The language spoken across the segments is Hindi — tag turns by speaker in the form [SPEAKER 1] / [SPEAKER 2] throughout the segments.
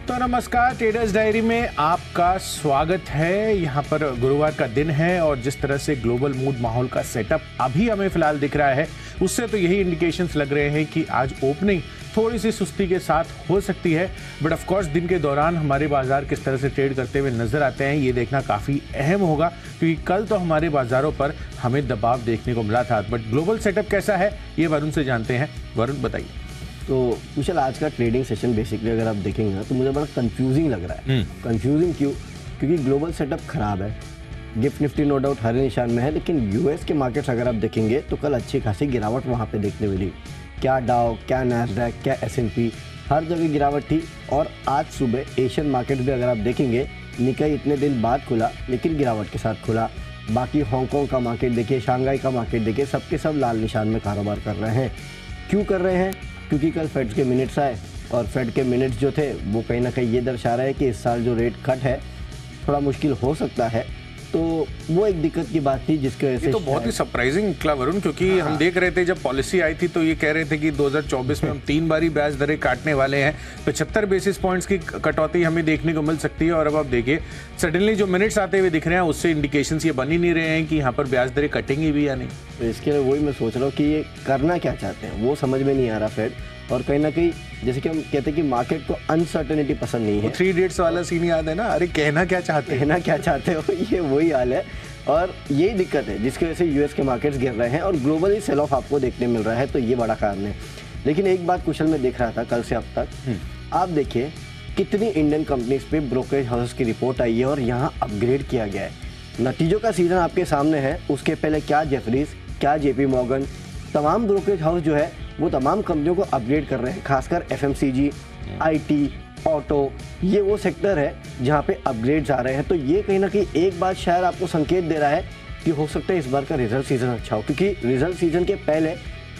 [SPEAKER 1] तो नमस्कार, ट्रेडर्स डायरी में आपका स्वागत है। यहाँ पर गुरुवार का दिन है और जिस तरह से ग्लोबल मूड माहौल का सेटअप अभी हमें फिलहाल दिख रहा है, उससे तो यही इंडिकेशंस लग रहे हैं कि आज ओपनिंग थोड़ी सी सुस्ती के साथ हो सकती है। बट ऑफ कोर्स दिन के दौरान हमारे बाजार किस तरह से ट्रेड करते हुए नजर आते हैं, ये देखना काफ़ी अहम होगा, क्योंकि कल तो हमारे बाजारों पर हमें दबाव देखने को मिला था। बट ग्लोबल सेटअप कैसा है, ये वरुण से जानते हैं। वरुण, बताइए।
[SPEAKER 2] तो कुशल, आज का ट्रेडिंग सेशन बेसिकली अगर आप देखेंगे ना तो मुझे बड़ा कंफ्यूजिंग लग रहा है। कंफ्यूजिंग क्यों? क्योंकि ग्लोबल सेटअप खराब है। गिफ्ट निफ्टी नो डाउट हरे निशान में है, लेकिन यूएस के मार्केट्स अगर आप देखेंगे तो कल अच्छी खासी गिरावट वहाँ पे देखने मिली। क्या डाउ, क्या नैस्डैक, क्या S&P, हर जगह गिरावट थी। और आज सुबह एशियन मार्केट भी अगर आप देखेंगे, निकाई इतने दिन बाद खुला लेकिन गिरावट के साथ खुला। बाकी हांगकॉन्ग का मार्केट देखिए, शंघाई का मार्केट देखिए, सबके सब लाल निशान में कारोबार कर रहे हैं। क्यों कर रहे हैं? क्योंकि कल फेड के मिनट्स आए और फेड के मिनट्स जो थे वो कहीं ना कहीं ये दर्शा रहा है कि इस साल जो रेट कट है थोड़ा मुश्किल हो सकता है। तो वो एक दिक्कत की बात थी जिसके वजह से
[SPEAKER 1] तो बहुत ही सरप्राइजिंग निकला वरुण, क्योंकि हम देख रहे थे जब पॉलिसी आई थी तो ये कह रहे थे कि 2024 में हम 3 बारी ब्याज दरें काटने वाले हैं, 75 बेसिस पॉइंट्स की कटौती हमें देखने को मिल सकती है। और अब आप देखिए सडनली जो मिनट्स आते हुए दिख रहे हैं उससे इंडिकेशंस ये बन ही नहीं रहे हैं कि यहाँ पर ब्याज दरें कटेंगी भी या नहीं।
[SPEAKER 2] तो इसके लिए वही मैं सोच रहा हूँ कि ये करना क्या चाहते हैं, वो समझ में नहीं आ रहा फेड। और कहीं ना कहीं जैसे कि हम कहते हैं कि मार्केट को अनसर्टेनिटी पसंद नहीं है।
[SPEAKER 1] 3 इडियट्स वाला सीन याद है ना? अरे कहना क्या चाहते
[SPEAKER 2] हो, ये वही हाल है। और यही दिक्कत है जिसकी वजह से यूएस के मार्केट्स गिर रहे हैं और ग्लोबली सेल ऑफ आपको देखने मिल रहा है। तो ये बड़ा कारण है। लेकिन एक बात कुशल में देख रहा था कल से अब तक, आप देखिए कितनी इंडियन कंपनीज पे ब्रोकरेज हाउस की रिपोर्ट आई है और यहाँ अपग्रेड किया गया है। नतीजों का सीजन आपके सामने है। उसके पहले क्या जेफरीज, क्या JP मॉर्गन, तमाम ब्रोकरेज हाउस जो है वो तमाम कंपनियों को अपग्रेड कर रहे हैं। खासकर FMCG, IT, ऑटो, ये वो सेक्टर है जहाँ पे अपग्रेड्स आ रहे हैं। तो ये कहीं ना कहीं एक बात शायद आपको संकेत दे रहा है कि हो सकता है इस बार का रिजल्ट सीजन अच्छा हो, क्योंकि रिजल्ट सीजन के पहले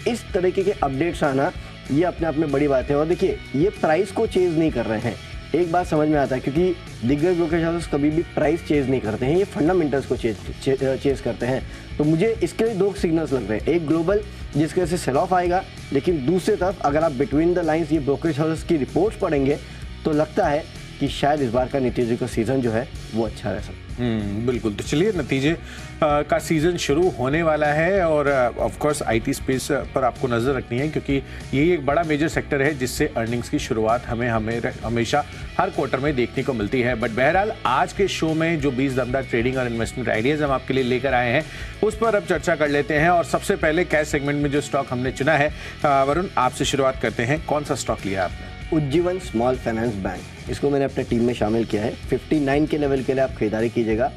[SPEAKER 2] इस तरीके के अपडेट्स आना ये अपने आप में बड़ी बात है। और देखिए ये प्राइस को चेज नहीं कर रहे हैं, एक बात समझ में आता है, क्योंकि दिग्गज ब्रोकरेज हाउस कभी भी प्राइस चेज नहीं करते हैं, ये फंडामेंटल्स को चेज करते हैं। तो मुझे इसके लिए 2 सिग्नल्स लग रहे हैं। एक ग्लोबल जिसकी वजह से सेल ऑफ आएगा, लेकिन दूसरी तरफ अगर आप बिटवीन द लाइंस ये ब्रोकरेज हाउस की रिपोर्ट्स पढ़ेंगे तो लगता है कि शायद इस बार का नतीजे का सीजन जो है वो अच्छा रह सकता है।
[SPEAKER 1] बिल्कुल। तो चलिए, नतीजे का सीजन शुरू होने वाला है और ऑफ कोर्स IT स्पेस पर आपको नज़र रखनी है, क्योंकि ये एक बड़ा मेजर सेक्टर है जिससे अर्निंग्स की शुरुआत हमें हमेशा हर क्वार्टर में देखने को मिलती है। बट बहरहाल आज के शो में जो 20 दमदार ट्रेडिंग और इन्वेस्टमेंट आइडियाज़ हम आपके लिए लेकर आए हैं उस पर अब चर्चा कर लेते हैं। और सबसे पहले कैश सेगमेंट में जो स्टॉक हमने चुना है, वरुण आपसे शुरुआत करते हैं। कौन सा स्टॉक लिया आपने?
[SPEAKER 2] उज्जीवन स्मॉल फाइनेंस बैंक, इसको मैंने अपने टीम में शामिल किया है। 59 के लेवल के लिए आप खरीदारी कीजिएगा।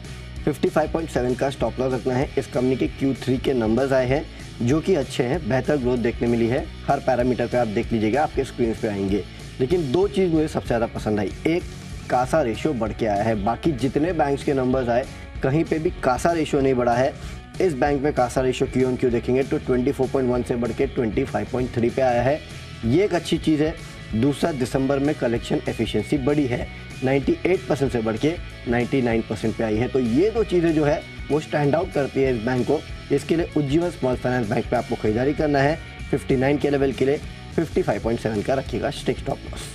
[SPEAKER 2] 55.7 का स्टॉप लॉस रखना है। इस कंपनी के Q3 के नंबर्स आए हैं जो कि अच्छे हैं, बेहतर ग्रोथ देखने मिली है। हर पैरामीटर पे आप देख लीजिएगा, आपके स्क्रीन पे आएंगे। लेकिन 2 चीज़ मुझे सबसे ज़्यादा पसंद आई। एक, कासा रेशियो बढ़ के आया है। बाकी जितने बैंक्स के नंबर्स आए कहीं पर भी कासा रेशियो नहीं बढ़ा है। इस बैंक में कासा रेशियो Q-on-Q देखेंगे तो 24.1 से बढ़ के 25.3 पे आया है, ये एक अच्छी चीज़ है। दूसरा, दिसंबर में कलेक्शन एफिशिएंसी बढ़ी है, 98% से बढ़ के 99% पे आई है। तो ये 2 चीज़ें जो है वो स्टैंड आउट करती है इस बैंक को। इसके लिए उज्जीवन स्मॉल फाइनेंस बैंक पे आपको खरीदारी करना है। 59 के लेवल के लिए 55.7 का रखिएगा स्टिक स्टॉप लॉस।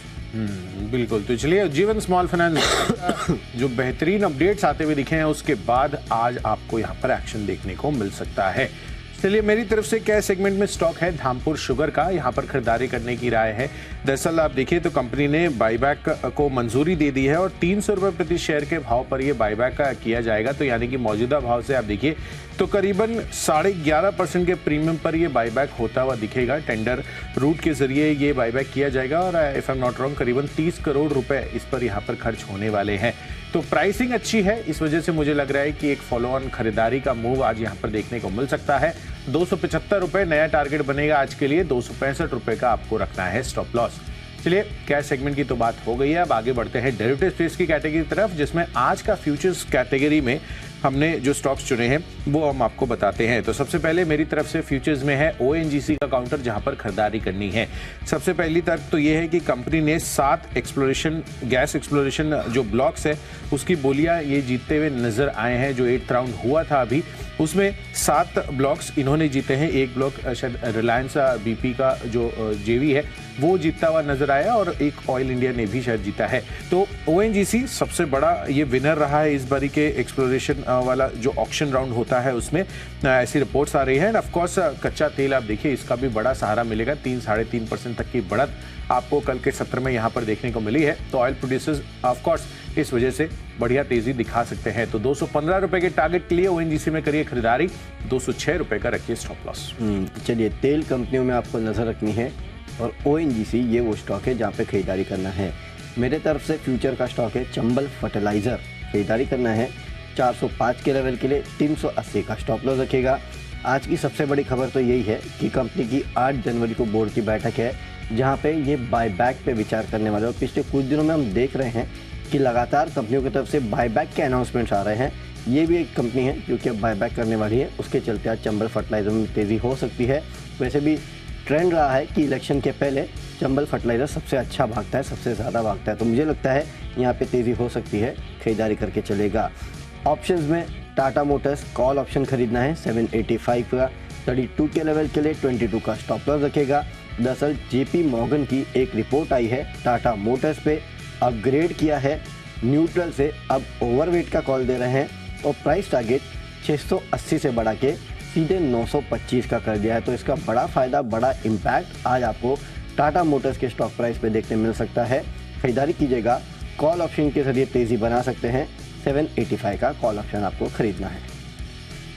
[SPEAKER 1] बिल्कुल। तो चलिए, उज्जीवन स्मॉल फाइनेंस जो बेहतरीन अपडेट्स आते हुए दिखे हैं उसके बाद आज आपको यहाँ पर एक्शन देखने को मिल सकता है। चलिए, मेरी तरफ से कैश सेगमेंट में स्टॉक है धामपुर शुगर का, यहाँ पर खरीदारी करने की राय है। दरअसल आप देखिए तो कंपनी ने बाईबैक को मंजूरी दे दी है और 300 रुपये प्रति शेयर के भाव पर यह बाईबैक किया जाएगा। तो यानी कि मौजूदा भाव से आप देखिए तो करीबन 11.5% के प्रीमियम पर यह बाईबैक होता हुआ दिखेगा। टेंडर रूट के जरिए ये बाईबैक किया जाएगा और if I am not wrong करीबन 30 करोड़ रुपए इस पर यहाँ पर खर्च होने वाले हैं। तो प्राइसिंग अच्छी है, इस वजह से मुझे लग रहा है कि एक फॉलो ऑन खरीदारी का मूव आज यहाँ पर देखने को मिल सकता है। 275 रुपए नया टारगेट बनेगा आज के लिए। 265 रुपए का आपको रखना है स्टॉप लॉस। चलिए, कैश सेगमेंट की तो बात हो गई है, अब आगे बढ़ते हैं डेरिवेटिव स्पेस की कैटेगरी की तरफ, जिसमें आज का फ्यूचर्स कैटेगरी में हमने जो स्टॉक्स चुने हैं वो हम आपको बताते हैं। तो सबसे पहले मेरी तरफ से फ्यूचर्स में है ONGC का काउंटर, जहां पर खरीदारी करनी है। सबसे पहली तर्क तो ये है कि कंपनी ने 7 गैस एक्सप्लोरेशन जो ब्लॉक्स है उसकी बोलियां ये जीतते हुए नजर आए हैं। जो 8th राउंड हुआ था अभी उसमें 7 ब्लॉक्स इन्होंने जीते हैं। एक ब्लॉक शायद रिलायंस बीपी का जो जेवी है वो जीतता हुआ नजर आया और एक ऑयल इंडिया ने भी शायद जीता है। तो ओएनजीसी सबसे बड़ा ये विनर रहा है इस बारी के एक्सप्लोरेशन वाला जो ऑक्शन राउंड होता है उसमें, ऐसी रिपोर्ट्स आ रही है। एंड ऑफकोर्स कच्चा तेल आप देखिए इसका भी बड़ा सहारा मिलेगा, 3-3.5% तक की बढ़त आपको कल के सत्र में यहाँ पर देखने को मिली है। तो ऑयल प्रोड्यूसर्स ऑफकोर्स इस वजह से बढ़िया तेजी दिखा सकते हैं। तो 215 रुपए के टारगेट के लिए ओएनजीसी में करिए खरीदारी, 206 रुपए का रखिए स्टॉप लॉस।
[SPEAKER 2] चलिए, तेल कंपनियों में आपको नजर रखनी है और ओएनजीसी ये वो स्टॉक है जहाँ पे खरीदारी करना है। मेरे तरफ से फ्यूचर का स्टॉक है चंबल फर्टिलाइजर, खरीदारी करना है 405 के लेवल के लिए 380 का स्टॉप लॉस रखेगा। आज की सबसे बड़ी खबर तो यही है कि कंपनी की 8 जनवरी को बोर्ड की बैठक है जहाँ पे ये बायबैक पे विचार करने वाले। और पिछले कुछ दिनों में हम देख रहे हैं कि लगातार कंपनियों की तरफ से बायबैक के अनाउंसमेंट्स आ रहे हैं। ये भी एक कंपनी है जो कि अब बायबैक करने वाली है, उसके चलते आज चंबल फर्टिलाइजर में तेज़ी हो सकती है। वैसे भी ट्रेंड रहा है कि इलेक्शन के पहले चंबल फर्टिलाइजर सबसे अच्छा भागता है, सबसे ज़्यादा भागता है। तो मुझे लगता है यहाँ पे तेज़ी हो सकती है, खरीदारी करके चलेगा। ऑप्शंस में टाटा मोटर्स कॉल ऑप्शन खरीदना है 785 का, 32 के लेवल के लिए 22 का स्टॉप लॉस रखेगा। दरअसल जेपी मॉर्गन की एक रिपोर्ट आई है, टाटा मोटर्स पे अपग्रेड किया है, न्यूट्रल से अब ओवरवेट का कॉल दे रहे हैं और प्राइस टारगेट 680 से बढ़ा के सीधे 925 का कर दिया है। तो इसका बड़ा फायदा, बड़ा इम्पैक्ट आज आपको टाटा मोटर्स के स्टॉक प्राइस पे देखने मिल सकता है। खरीदारी कीजिएगा, कॉल ऑप्शन के जरिए तेज़ी बना सकते हैं। 785 का कॉल ऑप्शन आपको खरीदना है।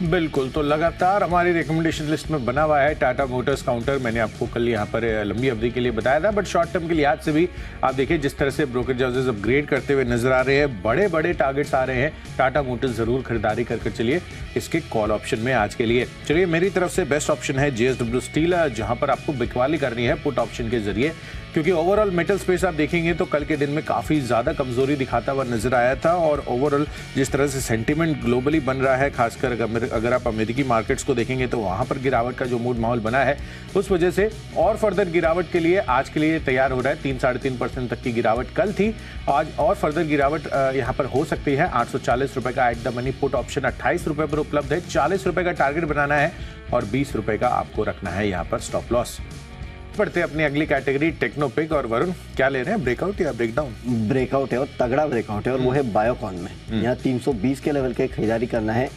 [SPEAKER 1] बिल्कुल, तो लगातार हमारी रिकमेंडेशन लिस्ट में बना हुआ है टाटा मोटर्स काउंटर। मैंने आपको कल यहाँ पर लंबी अवधि के लिए बताया था, बट शॉर्ट टर्म के लिहाज से भी आप देखिए जिस तरह से ब्रोकरेज हाउसेस अपग्रेड करते हुए नजर आ रहे हैं, बड़े बड़े टारगेट्स आ रहे हैं। टाटा मोटर्स जरूर खरीदारी करके चलिए इसके कॉल ऑप्शन में आज के लिए। चलिए, मेरी तरफ से बेस्ट ऑप्शन है जेएसडब्ल्यू स्टील, जहां पर आपको बिकवाली करनी है पुट ऑप्शन के जरिए, क्योंकि ओवरऑल मेटल स्पेस आप देखेंगे तो कल के दिन में काफी ज्यादा कमजोरी दिखाता हुआ नजर आया था। और ओवरऑल जिस तरह से सेंटीमेंट ग्लोबली बन रहा है, खासकर अगर आप अमेरिकी मार्केट्स को देखेंगे तो वहां पर गिरावट का जो मूड माहौल बना है, उस वजह से और फर्दर गिरावट के लिए आज के लिए तैयार हो रहा है। 3-3.5% तक की गिरावट कल थी, आज और फर्दर गिरावट यहाँ पर हो सकती है। 840 रुपए का at the money put option 28 रुपए पर उपलब्ध है। 40 रुपए का टारगेट बनाना है और 20 रुपए का आपको रखना है यहाँ पर स्टॉप लॉस। बढ़ते अपनी अगली कैटेगरी टेक्नोपिक। और वरुण क्या ले रहे हैं, ब्रेकआउट या ब्रेकडाउन?
[SPEAKER 2] ब्रेकआउट है और तगड़ा ब्रेकआउट है, और वो है बायोकॉन में। यहाँ 320 के लेवल के खरीदारी करना है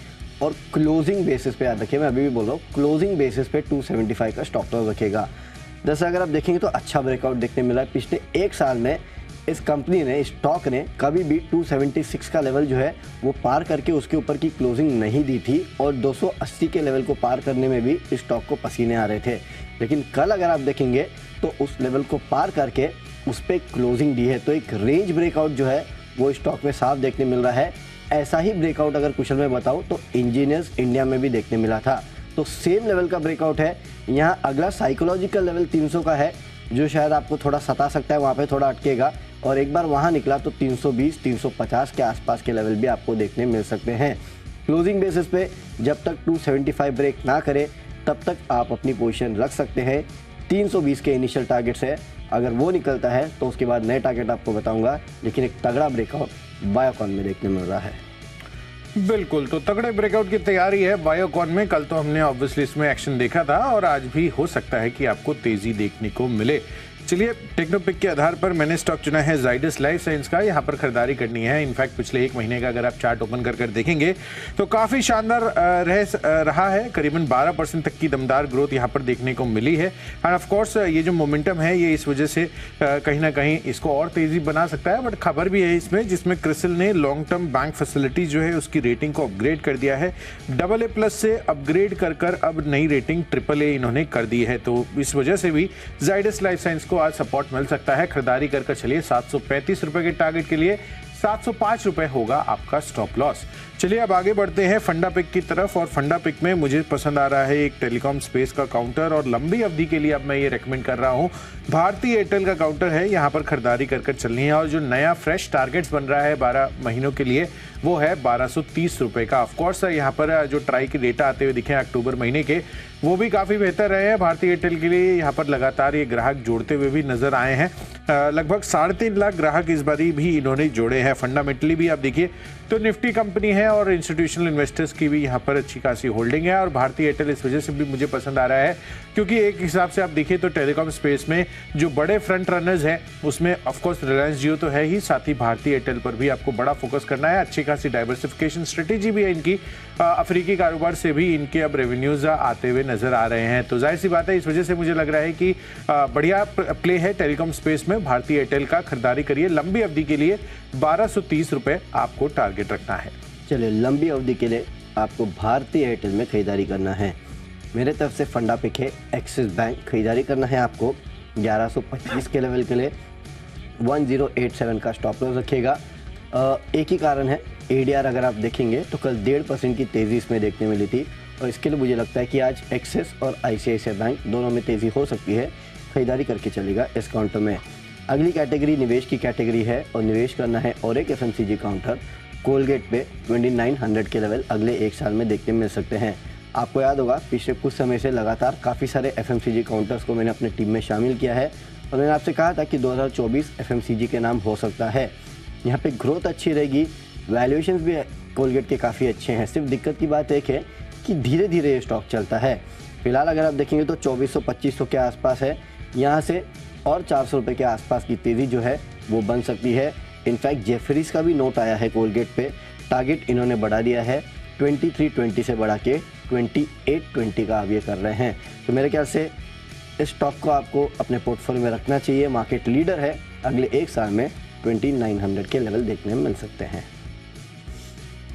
[SPEAKER 2] और क्लोजिंग बेसिस पे, याद रखिए मैं अभी भी बोल रहा हूँ, क्लोजिंग बेसिस पे 275 का स्टॉप लॉस रखेगा। दरअसल अगर आप देखेंगे तो अच्छा ब्रेकआउट देखने मिला है। पिछले एक साल में इस कंपनी ने, स्टॉक ने कभी भी 276 का लेवल जो है वो पार करके उसके ऊपर की क्लोजिंग नहीं दी थी, और 280 के लेवल को पार करने में भी स्टॉक को पसीने आ रहे थे। लेकिन कल अगर आप देखेंगे तो उस लेवल को पार करके उस पर क्लोजिंग दी है। तो एक रेंज ब्रेकआउट जो है वो स्टॉक में साफ देखने मिल रहा है। ऐसा ही ब्रेकआउट अगर कुशल में बताऊँ तो इंजीनियर्स इंडिया में भी देखने मिला था। तो सेम लेवल का ब्रेकआउट है। यहाँ अगला साइकोलॉजिकल लेवल 300 का है, जो शायद आपको थोड़ा सता सकता है, वहाँ पे थोड़ा अटकेगा, और एक बार वहाँ निकला तो 320-350 के आसपास के लेवल भी आपको देखने मिल सकते हैं। क्लोजिंग बेसिस पे जब तक 275 ब्रेक ना करे तब तक आप अपनी पोजीशन रख सकते हैं। 320 के इनिशियल टारगेट्स है, अगर वो निकलता है तो उसके बाद नए टारगेट आपको बताऊंगा। लेकिन एक तगड़ा ब्रेकआउट बायोकॉन में देखने मिल रहा है।
[SPEAKER 1] बिल्कुल, तो तगड़े ब्रेकआउट की तैयारी है बायोकॉन में। कल तो हमने ऑब्वियसली इसमें एक्शन देखा था और आज भी हो सकता है कि आपको तेजी देखने को मिले। चलिए, टेक्नोपिक के आधार पर मैंने स्टॉक चुना है जाइडस लाइफ साइंस का। यहाँ पर खरीदारी करनी है। इनफैक्ट पिछले एक महीने का अगर आप चार्ट ओपन कर देखेंगे तो काफ़ी शानदार रहा है। करीबन 12% तक की दमदार ग्रोथ यहाँ पर देखने को मिली है। एंड ऑफ कोर्स ये जो मोमेंटम है ये इस वजह से कहीं ना कहीं इसको और तेज़ी बना सकता है। बट खबर भी है इसमें, जिसमें क्रिसिल ने लॉन्ग टर्म बैंक फैसिलिटी जो है उसकी रेटिंग को अपग्रेड कर दिया है। AA+ से अपग्रेड कर अब नई रेटिंग AAA इन्होंने कर दी है। तो इस वजह से भी जाइडस लाइफ साइंस को आज सपोर्ट मिल सकता है। खरीदारी कर चलिए 735 रुपए के टारगेट के लिए 705 रुपए होगा आपका स्टॉप लॉस। चलिए अब आगे बढ़ते हैं फंडा पिक की तरफ। और फंडा पिक में मुझे पसंद आ रहा है एक टेलीकॉम स्पेस का काउंटर, और लंबी अवधि के लिए अब मैं ये रेकमेंड कर रहा हूँ भारतीय एयरटेल का काउंटर है। यहाँ पर खरीदारी कर चलनी है। और जो नया फ्रेश टारगेट्स बन रहा है 12 महीनों के लिए वो है 1230 रुपए का। ऑफकोर्स यहाँ पर जो ट्राई के डेटा आते हुए दिखे अक्टूबर महीने के, वो भी काफ़ी बेहतर रहे हैं भारतीय एयरटेल के लिए। यहाँ पर लगातार ये ग्राहक जोड़ते हुए भी नजर आए हैं। लगभग 3.5 लाख ग्राहक इस बारी भी इन्होंने जोड़े हैं। फंडामेंटली भी आप देखिए तो निफ्टी कंपनी है और इंस्टीट्यूशनल इन्वेस्टर्स की भी यहाँ पर अच्छी खासी होल्डिंग है। और भारतीय एयरटेल इस वजह से भी मुझे पसंद आ रहा है क्योंकि एक हिसाब से आप देखिए तो टेलीकॉम स्पेस में जो बड़े फ्रंट रनर्स हैं उसमें ऑफकोर्स रिलायंस जियो तो है ही, साथ ही भारतीय एयरटेल पर भी आपको बड़ा फोकस करना है। अच्छी खासी डाइवर्सिफिकेशन स्ट्रेटेजी भी है इनकी। अफ्रीकी कारोबार से भी इनके अब रेवेन्यूज आते हुए नजर आ रहे हैं। तो जाहिर सी बात है इस वजह से मुझे लग रहा है कि बढ़िया प्ले है टेलीकॉम स्पेस में। भारतीय एयरटेल का खरीदारी करिए। लंबी अवधि के लिए 1230 रुपए आपको टारगेट रखना है।
[SPEAKER 2] चलिए, लंबी अवधि के लिए आपको भारतीय एयरटेल में खरीदारी करना है। मेरे तरफ से फंडा पिक है एक्सिस बैंक। खरीदारी करना है आपको 1125 के लेवल के लिए। 1087 का स्टॉप लॉस रखिएगा। एक ही कारण है, एडीआर अगर आप देखेंगे तो कल 1.5% की तेज़ी इसमें देखने मिली थी और इसके लिए मुझे लगता है कि आज एक्सिस और आईसीआईसीआई बैंक दोनों में तेज़ी हो सकती है। खरीदारी करके चलेगा इस काउंटर में। अगली कैटेगरी निवेश की कैटेगरी है और निवेश करना है और एक एफएमसीजी काउंटर कोलगेट पे 2900 के लेवल अगले एक साल में देखने मिल सकते हैं। आपको याद होगा पिछले कुछ समय से लगातार काफ़ी सारे एफएमसीजी काउंटर्स को मैंने अपने टीम में शामिल किया है और मैंने आपसे कहा था कि 2024 एफएमसीजी के नाम हो सकता है। यहाँ पे ग्रोथ अच्छी रहेगी, वैल्यूएशंस भी कोलगेट के काफ़ी अच्छे हैं। सिर्फ दिक्कत की बात एक है कि धीरे धीरे ये स्टॉक चलता है। फिलहाल अगर आप देखेंगे तो 2400-2500 के आसपास है। यहाँ से और 400 रुपये के आसपास की तेज़ी जो है वो बन सकती है। इनफैक्ट जेफरीज का भी नोट आया है कोलगेट पे। टारगेट इन्होंने बढ़ा दिया है 2320 से बढ़ा के 2820 का अब ये कर रहे हैं। तो मेरे ख्याल से इस स्टॉक को आपको अपने पोर्टफोलियो में रखना चाहिए। मार्केट लीडर है, अगले एक साल में 2900 के लेवल देखने में मिल सकते हैं।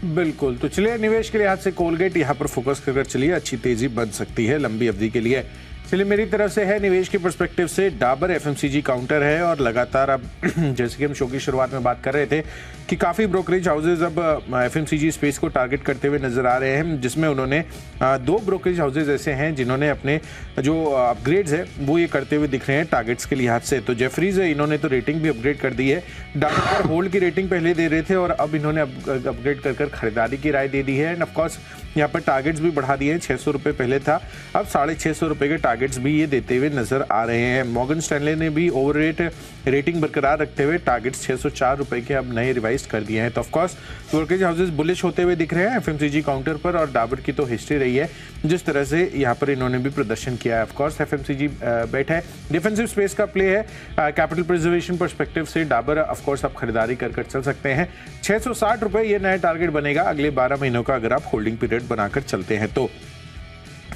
[SPEAKER 1] बिल्कुल, तो चलिए निवेश के लिहाज से कोलगेट यहाँ पर फोकस कर चलिए, अच्छी तेजी बन सकती है लंबी अवधि के लिए। चलिए मेरी तरफ से है निवेश के पर्सपेक्टिव से डाबर एफएमसीजी काउंटर है और लगातार अब जैसे कि हम शो की शुरुआत में बात कर रहे थे कि काफ़ी ब्रोकरेज हाउसेज अब एफएमसीजी स्पेस को टारगेट करते हुए नजर आ रहे हैं, जिसमें उन्होंने 2 ब्रोकरेज हाउसेज ऐसे हैं जिन्होंने अपने जो अपग्रेड्स है वो ये करते हुए दिख रहे हैं टारगेट्स के लिहाज से। तो जेफरीज है, इन्होंने तो रेटिंग भी अपग्रेड कर दी है। डाबर पर होल्ड की रेटिंग पहले दे रहे थे और अब इन्होंने अपग्रेड कर खरीदारी की राय दे दी है। एंड ऑफकोर्स यहाँ पर टारगेट्स भी बढ़ा दिए हैं। 600 रुपये पहले था, अब 650 रुपये के टारगेट्स भी ये देते हुए नजर आ रहे हैं। मॉर्गन स्टैनले ने भी ओवर रेटिंग बरकरार रखते हुए टारगेट्स 604 रुपये के अब नए रिवाइज कर दिए हैं। तो ऑफकोर्स ब्रोकरेज हाउसेज बुलिश होते हुए दिख रहे हैं एफएमसीजी काउंटर पर। और डाबर की तो हिस्ट्री रही है जिस तरह से यहाँ पर इन्होंने भी प्रदर्शन किया है। ऑफकोर्स एफएमसीजी बेट है, डिफेंसिव स्पेस का प्ले है। कैपिटल प्रिजर्वेशन परस्पेक्टिव से डाबर ऑफकोर्स आप खरीदारी कर चल सकते हैं। 660 रुपये ये नया टारगेट बनेगा अगले 12 महीनों का अगर आप होल्डिंग पीरियड बनाकर चलते हैं तो।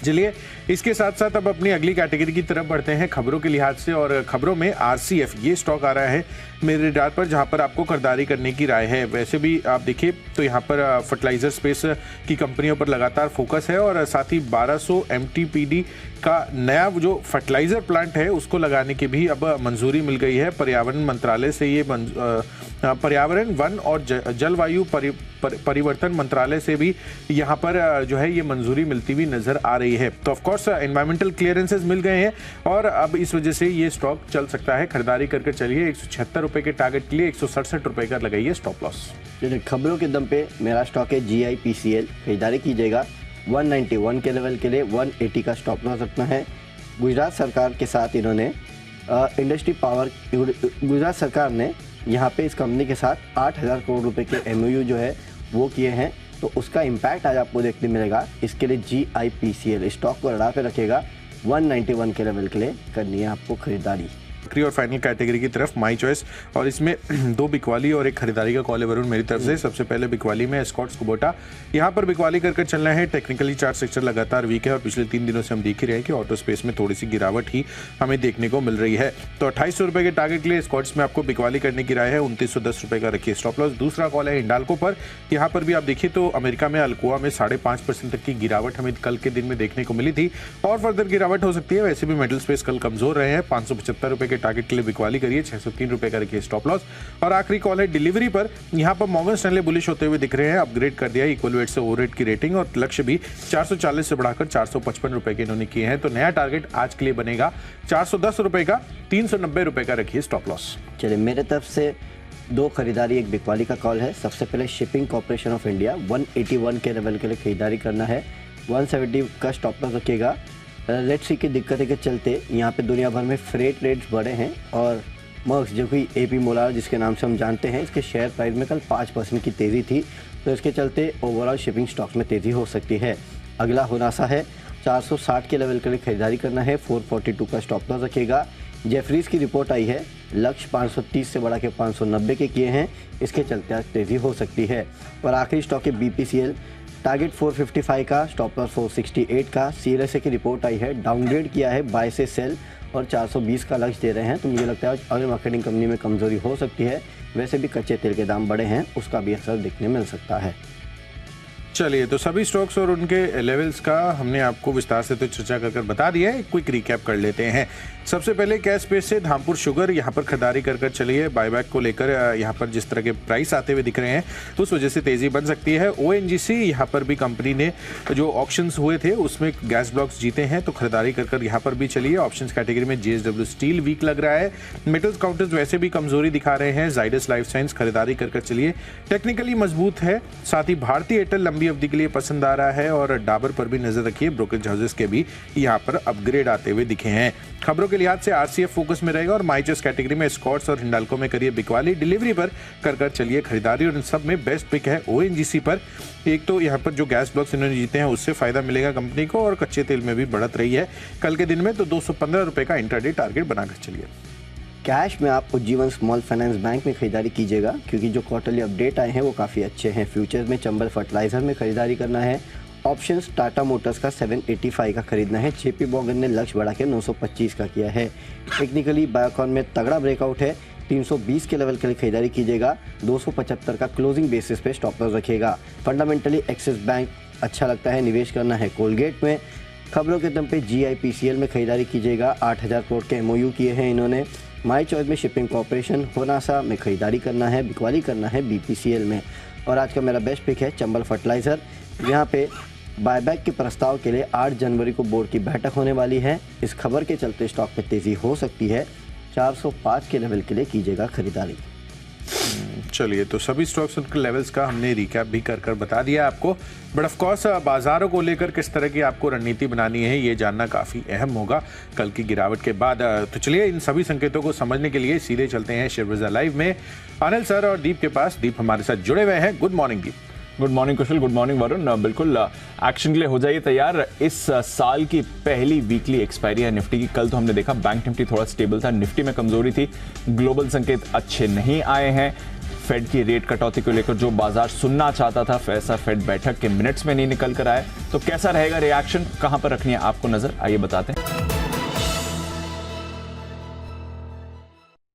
[SPEAKER 1] चलिए इसके साथ साथ अब अपनी अगली कैटेगरी की तरफ बढ़ते हैं खबरों के लिहाज से। और खबरों में आरसीएफ ये स्टॉक आ रहा है मेरे रडार पर, जहां पर आपको खरीदारी करने की राय है। वैसे भी आप देखिए तो यहाँ पर फर्टिलाइजर स्पेस की कंपनियों पर लगातार फोकस है और साथ ही 1200 MTPD का नया जो फर्टिलाइजर प्लांट है उसको लगाने की भी अब मंजूरी मिल गई है पर्यावरण मंत्रालय से। ये पर्यावरण, वन और जलवायु परिवर्तन मंत्रालय से भी यहाँ पर जो है ये मंजूरी मिलती हुई नजर आ रही है। तो ऑफकोर्स एनवायरमेंटल क्लियरेंसेस मिल गए हैं और अब इस वजह से ये स्टॉक चल सकता है। खरीदारी करके चलिए। 176 रुपये के टारगेट के लिए 167 रुपये का लगाइए स्टॉप लॉस।
[SPEAKER 2] खबरों के दम पे मेरा स्टॉक है GIPCL। खरीदारी कीजिएगा 191 के लेवल के लिए 180 का स्टॉप लॉस रखना है। गुजरात सरकार के साथ इन्होंने गुजरात सरकार ने यहाँ पे इस कंपनी के साथ 8,000 करोड़ रुपए के MOU जो है वो किए हैं, तो उसका इम्पैक्ट आज आपको देखने मिलेगा। इसके लिए GIPCL स्टॉक को रडार पे रखेगा। 191 के लेवल के लिए करनी है आपको खरीदारी।
[SPEAKER 1] और फाइनल कैटेगरी की तरफ माई चॉइस, और इसमें 2 बिकवाली और एक खरीदारी का कॉल है वरुण मेरी तरफ से। सबसे पहले बिकवाली में एस्कॉर्ट्स कुबोटा, यहाँ पर बिकवाली कर चलना है। टेक्निकली चार्ट सेक्टर लगातार वीक है और पिछले 3 दिनों से हम देख ही रहे हैं कि ऑटो स्पेस में थोड़ी सी गिरावट ही हमें देखने को मिल रही है। तो 2800 रुपये के टारगेट के लिए एस्कॉर्ट्स में आपको बिकवाली करने की राय है। 2910 रुपये का रखिए स्टॉप लॉस। दूसरा कॉल है हिंडाल्को पर। यहाँ पर भी आप देखिए तो अमेरिका में अल्कोआ में 5.5% तक की गिरावट हमें कल के दिन में देखने को मिली थी और फर्दर गिरावट हो सकती है। वैसे भी मेटल स्पेस कल कमजोर रहे हैं। 575 रुपये के टारगेट के लिए बिकवाली करिए। 603 रुपए का रखिए स्टॉप लॉस। और आखिरी कॉल है डिलीवरी पर। यहां पर मॉर्गन स्टैनले बुलिश होते हुए दिख रहे हैं। अपग्रेड कर दिया इक्वल वेट से ओवररेट की रेटिंग और लक्ष्य भी 440 से बढ़ाकर 455 रुपए के इन्होंने किए हैं। तो नया टारगेट आज के लिए बनेगा 410 रुपए का। 390 रुपए का रखिए स्टॉप लॉस।
[SPEAKER 2] चलिए मेरे तरफ से 2 खरीदारी, एक बिकवाली का कॉल है। सबसे पहले शिपिंग कॉर्पोरेशन ऑफ इंडिया 181 के लेवल के लिए खरीदारी करना है। 170 का स्टॉप लॉस रखिएगा। रेड सी की दिक्कत के चलते यहाँ पे दुनिया भर में फ्रेट रेट्स बढ़े हैं और मर्क्स जो कि एपी मोलार जिसके नाम से हम जानते हैं, इसके शेयर प्राइस में कल 5% की तेज़ी थी, तो इसके चलते ओवरऑल शिपिंग स्टॉक्स में तेज़ी हो सकती है। अगला होनासा है 460 के लेवल के लिए खरीदारी करना है, 442 का स्टॉप लॉस रखेगा। जेफरीज की रिपोर्ट आई है, लक्ष्य 530 से बढ़ा के 590 के किए हैं, इसके चलते आज तेज़ी हो सकती है। और आखिरी स्टॉक है बीपीसीएल, टारगेट 455 का, स्टॉप लॉस 468 का। सीएलएसए की रिपोर्ट आई है, डाउनग्रेड किया है बाय से सेल और 420 का लक्ष्य दे रहे हैं, तो मुझे लगता है ऑयल मार्केटिंग कंपनी में कमजोरी हो सकती है। वैसे भी कच्चे तेल के दाम बढ़े हैं, उसका भी असर देखने मिल सकता है।
[SPEAKER 1] चलिए, तो सभी स्टॉक्स और उनके लेवल्स का हमने आपको विस्तार से तो चर्चा कर बता दिया है। क्विक रिकैप कर लेते हैं। सबसे पहले कैश स्पेस से धामपुर शुगर, यहाँ पर खरीदारी कर चलिए। बायबैक को लेकर यहाँ पर जिस तरह के प्राइस आते हुए दिख रहे हैं तो उस वजह से तेजी बन सकती है। ओएनजीसी, यहाँ पर भी कंपनी ने जो ऑप्शंस हुए थे उसमें गैस ब्लॉक्स जीते हैं, तो खरीदारी कर यहाँ पर भी चलिए। ऑप्शंस कैटेगरी में जेएसडब्ल्यू स्टील वीक लग रहा है। मेटल्स काउंटर्स वैसे भी कमजोरी दिखा रहे हैं। जाइडस लाइफ साइंस खरीदारी कर चलिए, टेक्निकली मजबूत है। साथ ही भारतीय एयरटेल लंबी अवधि के लिए पसंद आ रहा है और डाबर पर भी नजर रखिए। ब्रोकरेज हाउसेस के भी यहाँ पर अपग्रेड आते हुए दिखे हैं। खबरों के लिहाज से आरसीएफ फोकस में रहेगा और माइचेस कैटेगरी में स्कॉट्स और हिंडाल्को में करिए बिकवाली। डिलीवरी पर कर चलिए खरीदारी और इन सब में बेस्ट पिक है ओएनजीसी पर। एक तो यहाँ पर जो गैस ब्लॉक्स इन्होंने जीते हैं उससे फायदा मिलेगा कंपनी को और कच्चे तेल में भी बढ़त रही है कल के दिन में, तो 215 रुपए का इंट्राडे टारगेट बनाकर चलिए।
[SPEAKER 2] कैश में आप उज्जीवन स्मॉल फाइनेंस बैंक में खरीदारी कीजिएगा क्योंकि जो क्वार्टरली अपडेट आए हैं वो काफ़ी अच्छे हैं। फ्यूचर्स में चंबल फर्टिलाइजर में खरीदारी करना है। ऑप्शंस टाटा मोटर्स का 785 का खरीदना है। जेपी मॉर्गन ने लक्ष्य बढ़ा के 925 का किया है। टेक्निकली बायोकॉन में तगड़ा ब्रेकआउट है, 320 के लेवल के लिए खरीदारी कीजिएगा। 275 का क्लोजिंग बेसिस पे स्टॉप लॉस रखिएगा। फंडामेंटली एक्सिस बैंक अच्छा लगता है, निवेश करना है कोलगेट में। खबरों के दम पे जीआईपीसीएल में खरीदारी कीजिएगा। 8000 करोड़ के एमओयू किए हैं इन्होंने। माई चॉइस में शिपिंग कॉर्पोरेशन, होनासा में खरीदारी करना है, बिकवाली करना है बीपीसीएल में। और आज का मेरा बेस्ट पिक है चंबल फर्टिलाइजर। यहाँ पे बायबैक के प्रस्ताव के लिए 8 जनवरी को बोर्ड की बैठक होने वाली है। इस खबर के चलते स्टॉक में तेजी हो सकती है। 405 के लेवल के लिए कीजिएगा खरीदारी।
[SPEAKER 1] चलिए, तो सभी स्टॉक्स उनके लेवल्स का हमने रिकैप भी कर बता दिया आपको। बट ऑफ कोर्स बाजारों को लेकर किस तरह की आपको रणनीति बनानी है ये जानना काफ़ी अहम होगा कल की गिरावट के बाद। तो चलिए, इन सभी संकेतों को समझने के लिए सीधे चलते हैं शेयर बाजार लाइव में अनिल सर और दीप के पास। दीप हमारे साथ जुड़े हुए हैं। गुड मॉर्निंग दीप।
[SPEAKER 3] गुड मॉर्निंग कुशल, गुड मॉर्निंग वरुण। बिल्कुल एक्शन के लिए हो जाइए तैयार। इस साल की पहली वीकली एक्सपायरी है निफ्टी की। कल तो हमने देखा बैंक निफ्टी थोड़ा स्टेबल था, निफ्टी में कमजोरी थी। ग्लोबल संकेत अच्छे नहीं आए हैं। फेड की रेट कटौती को लेकर जो बाजार सुनना चाहता था वैसा फेड बैठक के मिनट्स में नहीं निकल कर आए। तो कैसा रहेगा रिएक्शन, कहां पर रखनी है आपको नजर, आइए बताते हैं।